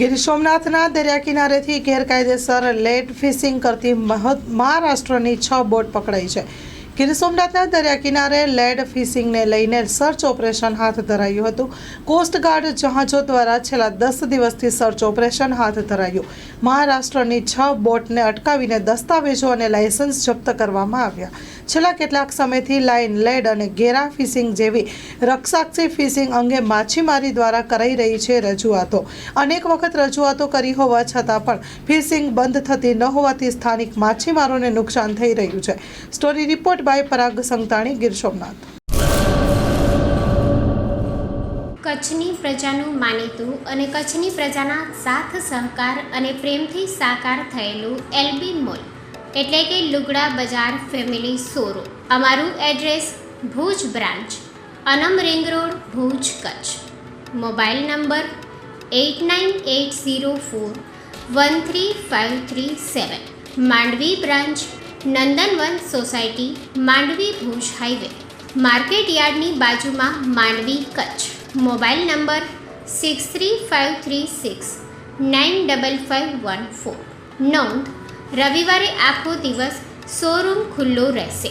ગીર સોમનાથના દરિયા કિનારેથી ગેરકાયદેસર lead fishing કરતી મહારાષ્ટ્રની 6 બોટ પકડાઈ છે. ગીર સોમનાથના દરિયા કિનારે લેડ ફિશિંગને લઈને સર્ચ ઓપરેશન હાથ ધરાયું હતું. કોસ્ટગાર્ડ જહાજો દ્વારા છેલ્લા 10 દિવસથી સર્ચ ઓપરેશન હાથ ધરાયું. મહારાષ્ટ્રની 6 બોટને અટકાવીને દસ્તાવેજો અને લાયસન્સ જપ્ત કરવામાં આવ્યા. છેલ્લા કેટલાક સમયથી લાઇન લેડ અને ગેરા ફિશિંગ જેવી રક્ષાક્ષી ફિશિંગ અંગે માછીમારી દ્વારા કરાઈ રહી છે રજૂઆતો. અનેક વખત રજૂઆતો કરી હોવા છતાં પણ ફિશિંગ બંધ થતી ન હોવાથી સ્થાનિક માછીમારોને નુકસાન થઈ રહ્યું છે. સ્ટોરી રિપોર્ટ બાય પરાગ સંતાણી, ગીર સોમનાથ. કચ્છની પ્રજાનું માનીતું અને કચ્છની પ્રજાના સાથ સહકાર અને પ્રેમથી સાકાર થયેલું એલબી મોલ એટલે કે લુગડા બજાર ફેમિલી શોરૂમ. અમારું address Bhuj branch, Anam ring road, Bhuj, Kutch. Mobile number 8980413537. Mandvi branch, Nandanvan society, Mandvi, Bhuj highway, market યાર્ડની બાજુમાં, માંડવી, કચ્છ. Mobile number 6353695514. નોંધ: રવિવારે આખો દિવસ શોરૂમ ખુલ્લો રહેશે.